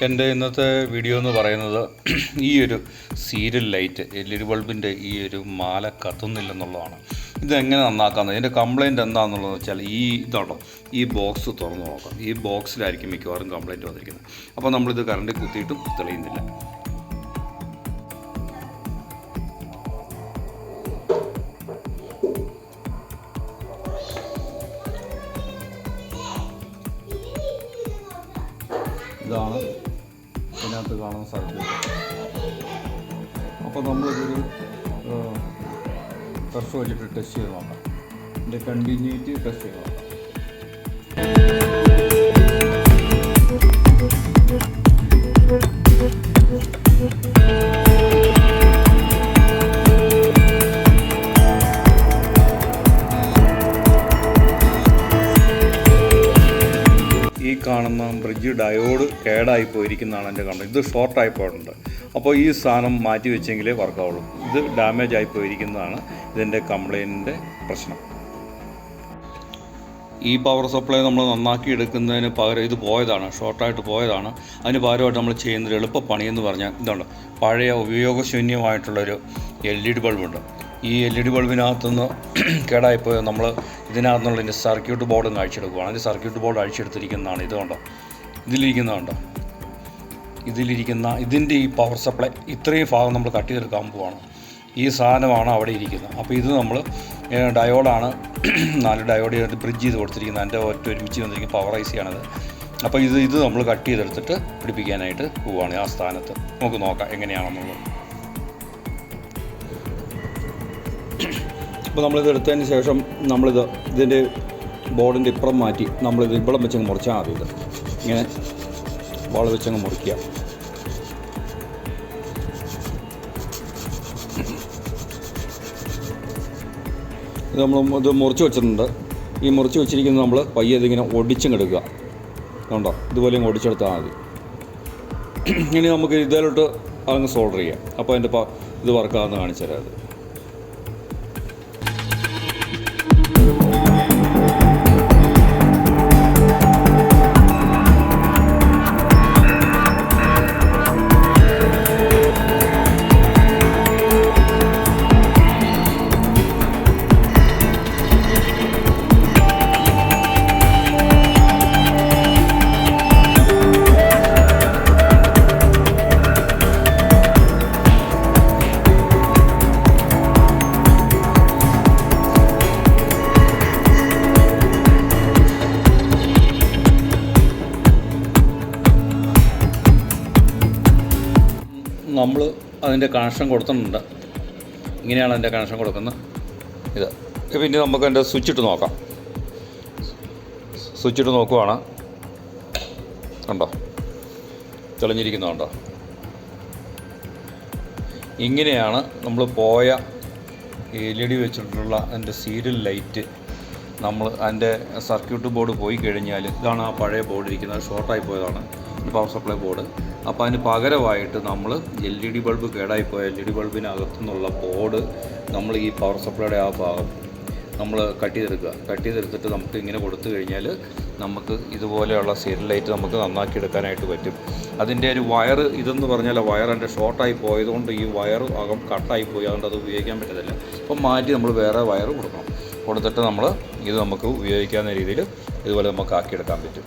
എൻ്റെ ഇന്നത്തെ വീഡിയോ എന്ന് പറയുന്നത് ഈ ഒരു സീരിയൽ ലൈറ്റ് LED ബൾബിൻ്റെ ഈ ഒരു മാല കത്തുന്നില്ലെന്നുള്ളതാണ്. ഇതെങ്ങനെ നന്നാക്കാമെന്ന്, ഇതിൻ്റെ കംപ്ലയിൻറ്റ് എന്താണെന്നുള്ളതെന്ന് വെച്ചാൽ ഇതുണ്ടോ, ഈ ബോക്സ് തുറന്ന് നോക്കാം. ഈ ബോക്സിലായിരിക്കും മിക്കവാറും കംപ്ലയിൻറ്റ് വന്നിരിക്കുന്നത്. അപ്പോൾ നമ്മളിത് കറണ്ടിൽ കുത്തിയിട്ടും തെളിയുന്നില്ല. ഇതാണ് ഇതിനകത്ത് കാണുന്ന സർക്യൂട്ട്. അപ്പോൾ നമ്മളിതൊരു ടർച്ച് വെച്ചിട്ട് ടെസ്റ്റ് ചെയ്ത് നോക്കാം. ഇതിൻ്റെ കണ്ടിന്യൂറ്റി ടെസ്റ്റ് ചെയ്ത് നോക്കാം. ഈ കാണുന്ന ബ്രിഡ്ജ് ഡയോഡ് കേടായി പോയിരിക്കുന്നതാണ് എൻ്റെ കണ്ടത്. ഇത് ഷോർട്ടായി പോയിട്ടുണ്ട്. അപ്പോൾ ഈ സാധനം മാറ്റി വെച്ചെങ്കിലേ വർക്കാവുള്ളൂ. ഇത് ഡാമേജ് ആയി പോയിരിക്കുന്നതാണ് ഇതിൻ്റെ കംപ്ലയിൻറ്റിൻ്റെ പ്രശ്നം. ഈ പവർ സപ്ലൈ നമ്മൾ നന്നാക്കി എടുക്കുന്നതിന് പകരം ഇത് പോയതാണ്, ഷോർട്ടായിട്ട് പോയതാണ്. അതിന് പകരമായിട്ട് നമ്മൾ ചെയ്യുന്നൊരു എളുപ്പപ്പണിയെന്ന് പറഞ്ഞാൽ ഇതാണ്, പഴയ ഉപയോഗശൂന്യമായിട്ടുള്ളൊരു LED ബൾബുണ്ട്. ഈ LED ബൾബിനകത്തുനിന്ന് കേടായിപ്പോയി നമ്മൾ ഇതിനകത്തുനിന്നുള്ള ഇതിൻ്റെ സർക്യൂട്ട് ബോർഡും അഴിച്ചെടുക്കുകയാണ്. അതിൻ്റെ സർക്യൂട്ട് ബോർഡ് അഴിച്ചെടുത്തിരിക്കുന്നതാണ്. ഇത് കണ്ടോ, ഇതിലിരിക്കുന്നതുണ്ടോ, ഇതിൻ്റെ ഈ പവർ സപ്ലൈ ഇത്രയും ഭാഗം നമ്മൾ കട്ട് ചെയ്തെടുക്കാൻ പോവാണ്. ഈ സാധനമാണ് അവിടെ ഇരിക്കുന്നത്. അപ്പോൾ ഇത് നമ്മൾ ഡയോഡാണ്, 4 ഡയോഡ് ചെയ്തിട്ട് ബ്രിഡ്ജ് ചെയ്ത് കൊടുത്തിരിക്കുന്നത്. അതിൻ്റെ ഒരുമിച്ച് വന്നിരിക്കുന്ന പവർ IC ആണത്. അപ്പോൾ ഇത് നമ്മൾ കട്ട് ചെയ്തെടുത്തിട്ട് പിടിപ്പിക്കാനായിട്ട് പോവുകയാണ് ആ സ്ഥാനത്ത്. നമുക്ക് നോക്കാം എങ്ങനെയാണെന്നുള്ളത്. അപ്പോൾ നമ്മളിത് എടുത്തതിന് ശേഷം ഇതിൻ്റെ ബോർഡിൻ്റെ ഇപ്പുറം മാറ്റി നമ്മളിത് ഇവിടെ വെച്ചങ്ങ് മുറിച്ചാൽ മതി. ഇത് ഇങ്ങനെ ബോൾ വെച്ചങ്ങ് മുറിക്കുക. ഇത് മുറിച്ച് വെച്ചിട്ടുണ്ട്. ഈ മുറിച്ച് വെച്ചിരിക്കുന്നത് നമ്മൾ പയ്യെ ഇതിങ്ങനെ ഒടിച്ചെടുക്കുക. കണ്ടോ, ഇതുപോലെ ഒടിച്ചെടുത്താൽ മതി. ഇനി നമുക്ക് ഇതിലോട്ട് അങ്ങ് സോൾഡർ ചെയ്യാം. അപ്പോൾ അതിൻ്റെ ഇത് വർക്കാണെന്ന് കാണിച്ചു തരാം. അത് നമ്മൾ അതിൻ്റെ കണക്ഷൻ കൊടുത്തിട്ടുണ്ട്. ഇങ്ങനെയാണ് അതിൻ്റെ കണക്ഷൻ കൊടുക്കുന്നത്. ഇത് പിന്നെ നമുക്ക് അതിൻ്റെ സ്വിച്ചിട്ട് നോക്കാം. സ്വിച്ചിട്ട് നോക്കുവാണ്. കണ്ടോ, തെളിഞ്ഞിരിക്കുന്നുണ്ടോ. ഇങ്ങനെയാണ് നമ്മൾ പോയ LED വെച്ചിട്ടുള്ള അതിൻ്റെ സീരിയൽ ലൈറ്റ്. നമ്മൾ അതിൻ്റെ സർക്യൂട്ട് ബോർഡ് പോയി കഴിഞ്ഞാൽ ഇതാണ് ആ പഴയ ബോർഡ് ഇരിക്കുന്നത്. ഷോർട്ടായി പോയതാണ് പവർ സപ്ലൈ ബോർഡ്. അപ്പോൾ അതിന് പകരമായിട്ട് നമ്മൾ LED ബൾബ് കേടായിപ്പോയ LED ബൾബിനകത്തുനിന്നുള്ള ബോർഡ് നമ്മൾ ഈ പവർ സപ്ലൈയുടെ ആ ഭാഗം നമ്മൾ കട്ട് ചെയ്തെടുത്തിട്ട് നമുക്ക് ഇങ്ങനെ കൊടുത്തു കഴിഞ്ഞാൽ നമുക്ക് ഇതുപോലെയുള്ള സീരിയൽ ലൈറ്റ് നമുക്ക് നന്നാക്കി എടുക്കാനായിട്ട് പറ്റും. അതിൻ്റെ ഒരു വയർ ഇതെന്ന് പറഞ്ഞാൽ വയർ എൻ്റെ ഷോർട്ടായി പോയതുകൊണ്ട് ഈ വയർ അകം കട്ടായി പോയി, അതുകൊണ്ട് അത് ഉപയോഗിക്കാൻ പറ്റത്തില്ല. അപ്പം മാറ്റി നമ്മൾ വേറെ വയർ കൊടുത്തിട്ട് നമുക്ക് ഉപയോഗിക്കാവുന്ന രീതിയിൽ ഇതുപോലെ നമുക്ക് ആക്കിയെടുക്കാൻ പറ്റും.